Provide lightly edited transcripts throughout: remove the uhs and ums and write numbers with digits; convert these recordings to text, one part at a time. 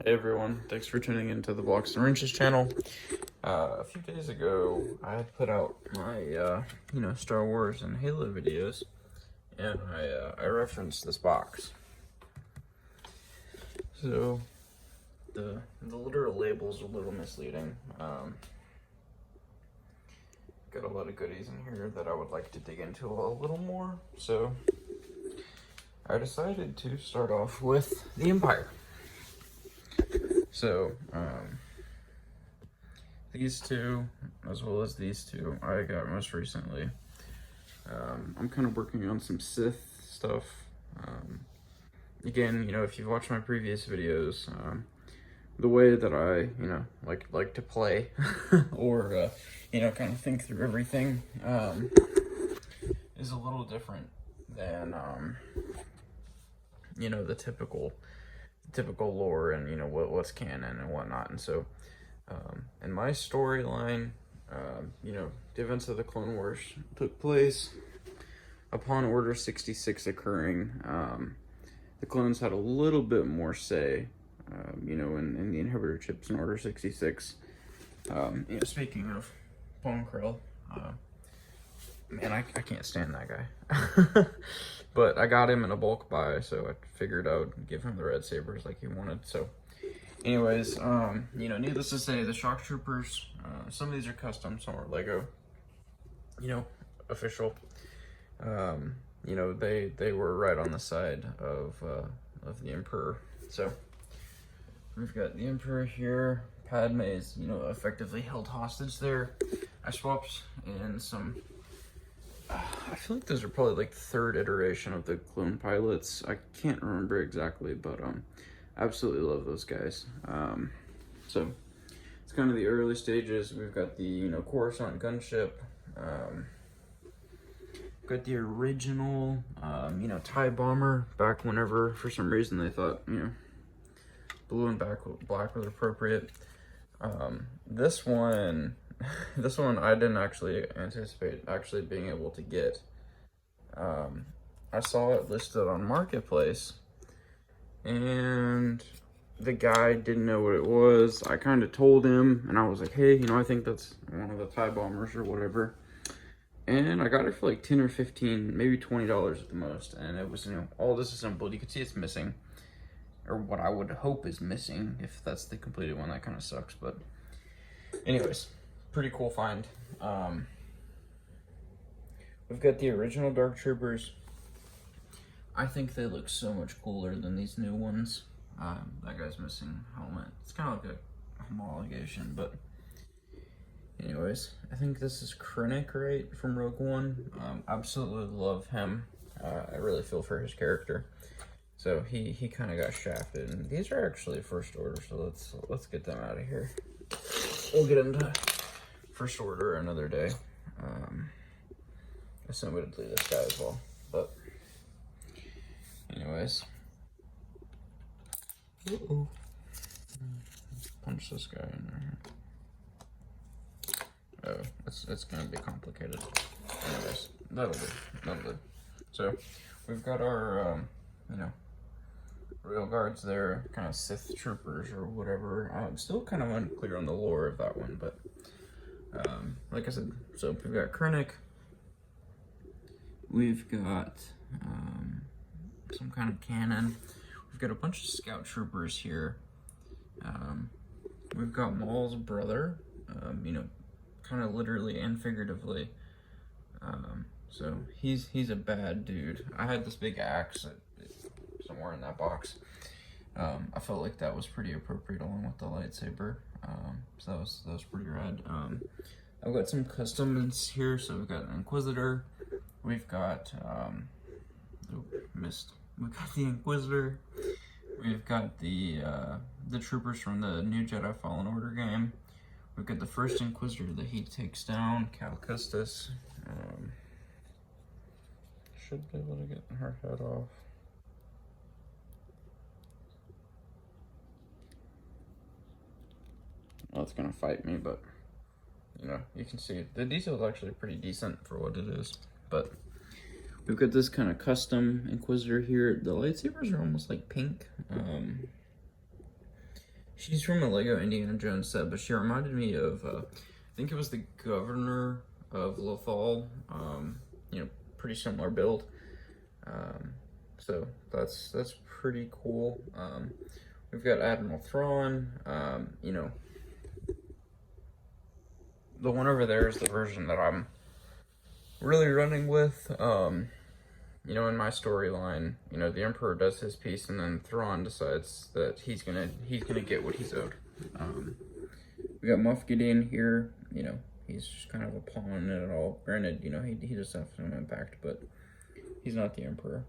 Hey everyone, thanks for tuning into the Blocks and Wrenches channel. A few days ago, I had put out my, Star Wars and Halo videos, and I referenced this box. So, the literal label's a little misleading. Got a lot of goodies in here that I would like to dig into a little more, so I decided to start off with the Empire. So, these two, as well as these two, I got most recently. I'm kind of working on some Sith stuff. Again, if you've watched my previous videos, the way that I, like to play, or, kind of think through everything, is a little different than, the typical lore and what's canon and whatnot. And so in my storyline, the events of the Clone Wars took place upon Order 66 occurring. The clones had a little bit more say, in the inhibitor chips in Order 66. Speaking of Pong Krell, man, I can't stand that guy. But I got him in a bulk buy, so I figured I would give him the red sabers like he wanted. So, anyways, needless to say, the shock troopers, some of these are custom, some are Lego, official. They were right on the side of the Emperor. So, we've got the Emperor here. Padme is, effectively held hostage there. I swapped in some. I feel like those are probably like the third iteration of the clone pilots. I can't remember exactly, but absolutely love those guys. So it's kind of the early stages. We've got the Coruscant gunship. Got the original TIE bomber back whenever for some reason they thought blue and black was appropriate. This one I didn't actually anticipate actually being able to get. I saw it listed on Marketplace, and the guy didn't know what it was. I kind of told him, and I was like, hey, I think that's one of the TIE bombers or whatever. And I got it for like 10 or 15, maybe $20 at the most. And it was, all disassembled. You can see it's missing, or what I would hope is missing. If that's the completed one, that kind of sucks. But anyways, pretty cool find. We've got the original Dark Troopers. I think they look so much cooler than these new ones. That guy's missing helmet. It's kind of like a homologation, but anyways, I think this is Krennic, right, from Rogue One. Absolutely love him. I really feel for his character. So he kind of got shafted, and these are actually First Order. So let's get them out of here. We'll get into First Order another day. I assume we'd leave this guy as well, but anyways. Punch this guy in there. Oh, it's gonna be complicated. Anyways, that'll do. So we've got our Royal Guards there, kind of Sith troopers or whatever. I'm still kind of unclear on the lore of that one, but like I said, so we've got Krennic. We've got some kind of cannon. We've got a bunch of scout troopers here. We've got Maul's brother, kind of literally and figuratively. So he's a bad dude. I had this big axe somewhere in that box. I felt like that was pretty appropriate along with the lightsaber. So that was pretty rad. I've got some customs here. So we've got an Inquisitor. We've got We've got the Inquisitor. We've got the troopers from the new Jedi Fallen Order game. We've got the first Inquisitor that he takes down, Cal Kestis. Should be able to get her head off. Well, it's gonna fight me, but you can see the detail is actually pretty decent for what it is. But we've got this kind of custom Inquisitor here. The lightsabers are almost like pink. She's from a Lego Indiana Jones set, but she reminded me of, I think it was the governor of Lothal. You know, pretty similar build. So that's pretty cool. We've got Admiral Thrawn. You know, the one over there is the version that I'm really running with. You know, in my storyline, you know, the Emperor does his piece, and then Thrawn decides that he's gonna get what he's owed. We got Moff Gideon here. You know, he's just kind of a pawn in it all. Granted, you know, he does have some impact, but he's not the Emperor.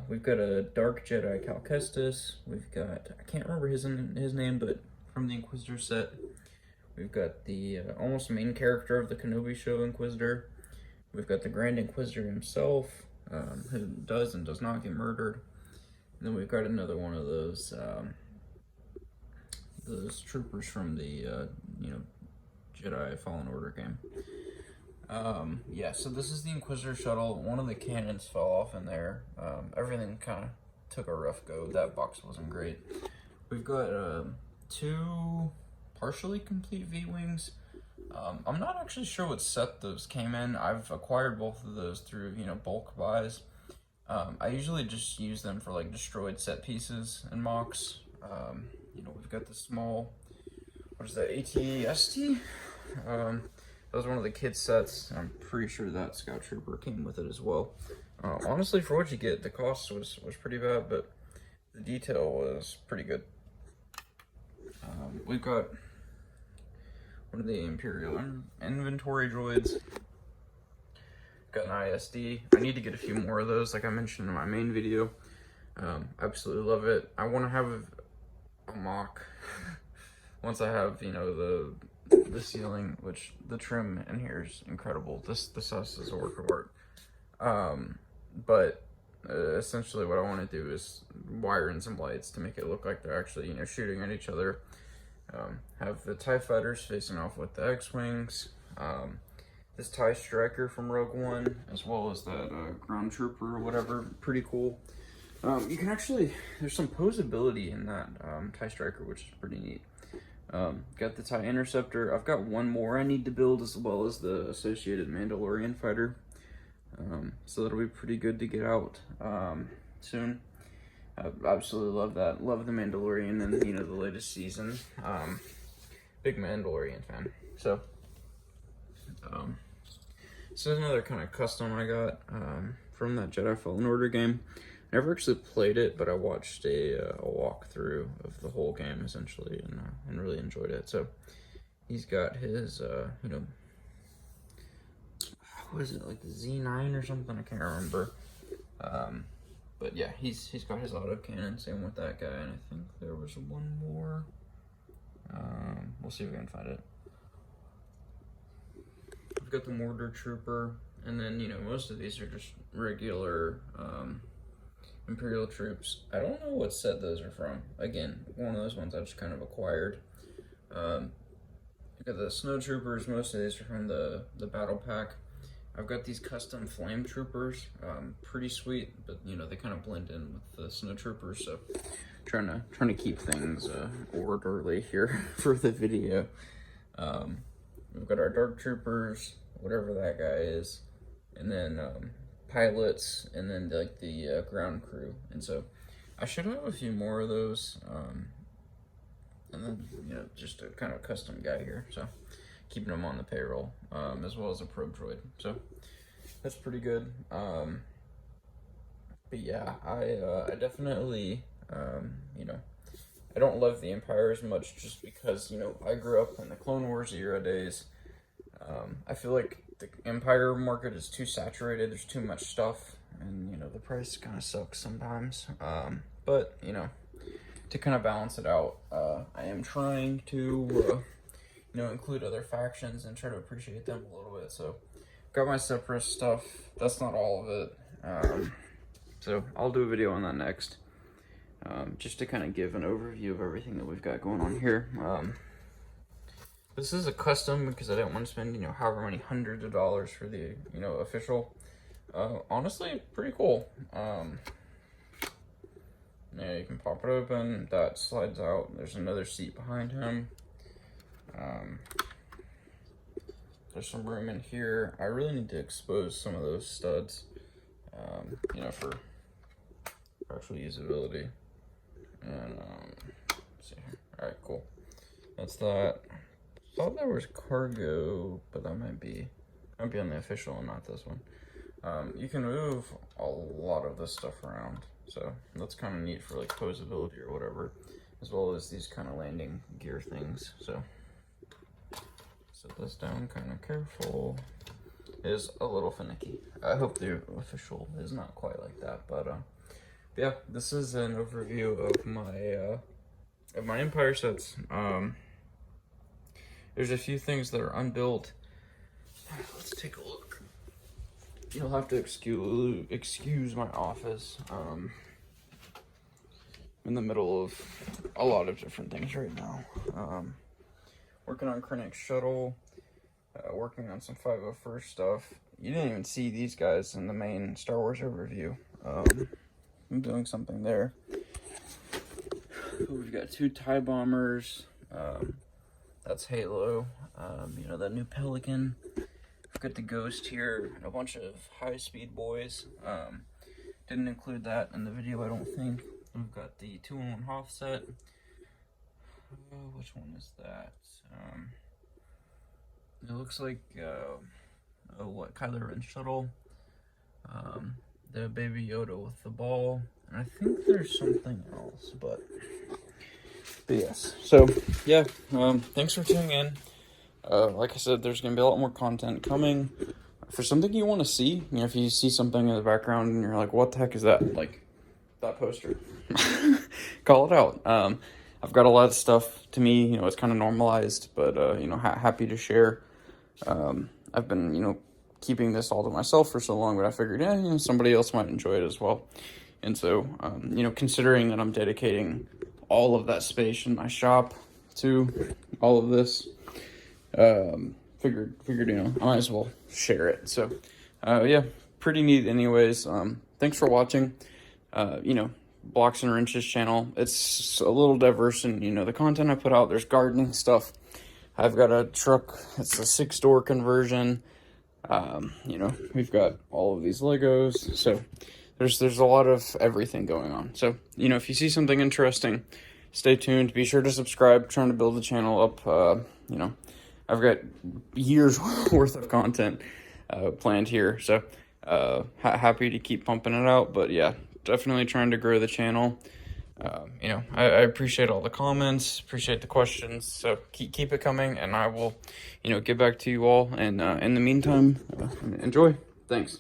We've got a Dark Jedi Cal Kestis. We've got, I can't remember his name, but from the Inquisitor set. We've got the almost main character of the Kenobi show, Inquisitor. We've got the Grand Inquisitor himself, who does and does not get murdered. And then we've got another one of those troopers from the you know, Jedi Fallen Order game. Yeah, so this is the Inquisitor shuttle. One of the cannons fell off in there. Everything kind of took a rough go. That box wasn't great. We've got 2 partially complete V-Wings. I'm not actually sure what set those came in. I've acquired both of those through, you know, bulk buys. I usually just use them for like destroyed set pieces and mocks. You know, we've got the small, what is that, AT-ST? That was one of the kids sets. I'm pretty sure that Scout Trooper came with it as well. Honestly, for what you get, the cost was pretty bad, but the detail was pretty good. We've got one of the Imperial inventory droids. Got an ISD. I need to get a few more of those, like I mentioned in my main video. Absolutely love it. I want to have a mock once I have, you know, the ceiling, which the trim in here is incredible. This house is a work of art. But essentially what I want to do is wire in some lights to make it look like they're actually, you know, shooting at each other. Have the TIE fighters facing off with the X-Wings. This TIE Striker from Rogue One, as well as that ground trooper or whatever. Pretty cool. You can actually, there's some posability in that TIE Striker, which is pretty neat. Got the TIE Interceptor. I've got one more I need to build, as well as the associated Mandalorian fighter. So that'll be pretty good to get out soon. I absolutely love that. Love the Mandalorian and, you know, the latest season. Big Mandalorian fan. So, this is another kind of custom I got from that Jedi Fallen Order game. I never actually played it, but I watched a walkthrough of the whole game essentially, and really enjoyed it. So he's got his, you know, what is it, like the Z9 or something? I can't remember. But yeah, he's got his autocannon. Same with that guy, and I think there was one more. We'll see if we can find it. We've got the Mortar Trooper, and then, you know, most of these are just regular Imperial troops. I don't know what set those are from. Again, one of those ones I just kind of acquired. I've got the Snow Troopers. Most of these are from the battle pack. I've got these custom Flame Troopers. Pretty sweet, but you know, they kind of blend in with the Snow Troopers, so trying to keep things orderly here for the video. We've got our Dark Troopers, whatever that guy is, and then pilots, and then like the ground crew. And so I should have a few more of those, and then, you know, just a kind of custom guy here, so keeping them on the payroll, as well as a probe droid. So that's pretty good. But yeah, I definitely, you know, I don't love the Empire as much, just because, you know, I grew up in the Clone Wars era days. I feel like the Empire market is too saturated. There's too much stuff, and, you know, the price kind of sucks sometimes. But, you know, to kind of balance it out, I am trying to, you know, include other factions and try to appreciate them a little bit. So, got my Separatist stuff. That's not all of it. So, I'll do a video on that next. Just to kind of give an overview of everything that we've got going on here. This is a custom because I didn't want to spend, you know, however many hundreds of dollars for the, you know, official. Honestly, pretty cool. Yeah, you can pop it open. That slides out. There's another seat behind him. There's some room in here. I really need to expose some of those studs, you know, for actual usability. And let's see here. All right, cool. That's that. Thought there was cargo, but that might be on the official and not this one. You can move a lot of this stuff around, so that's kind of neat for like posability or whatever, as well as these kind of landing gear things. So set this down kind of careful. It is a little finicky. I hope the official is not quite like that, but yeah, this is an overview of my Empire sets. There's a few things that are unbuilt. Let's take a look. You'll have to excuse my office. In the middle of a lot of different things right now. Working on Krennic's shuttle. Working on some 501st stuff. You didn't even see these guys in the main Star Wars overview. I'm doing something there. We've got 2 TIE bombers. That's Halo. You know, that new Pelican. We've got the Ghost here, and a bunch of high-speed boys. Didn't include that in the video, I don't think. We've got the 2-in-1 Hoth set. Which one is that? It looks like Kylo Ren shuttle. The Baby Yoda with the ball, and I think there's something else, but yes. So yeah, thanks for tuning in. Like I said, there's gonna be a lot more content coming. For something you want to see, you know, if you see something in the background and you're like, what the heck is that? Like that poster. Call it out. I've got a lot of stuff. To me, you know, it's kind of normalized, but you know, happy to share. I've been, you know, keeping this all to myself for so long, but I figured, yeah, you know, somebody else might enjoy it as well. And so, you know, considering that I'm dedicating all of that space in my shop to all of this, figured, you know, I might as well share it. So, yeah, pretty neat anyways. Thanks for watching. You know, Blocks and Wrenches channel. It's a little diverse in, you know, the content I put out. There's gardening stuff. I've got a truck. It's a 6-door conversion. You know, we've got all of these Legos. So there's a lot of everything going on. So, you know, if you see something interesting, stay tuned. Be sure to subscribe. Trying to build the channel up. You know, I've got years worth of content planned here. So happy to keep pumping it out. But yeah, definitely trying to grow the channel. You know, I appreciate all the comments, appreciate the questions, so keep it coming, and I will, you know, get back to you all, and in the meantime, enjoy. Thanks.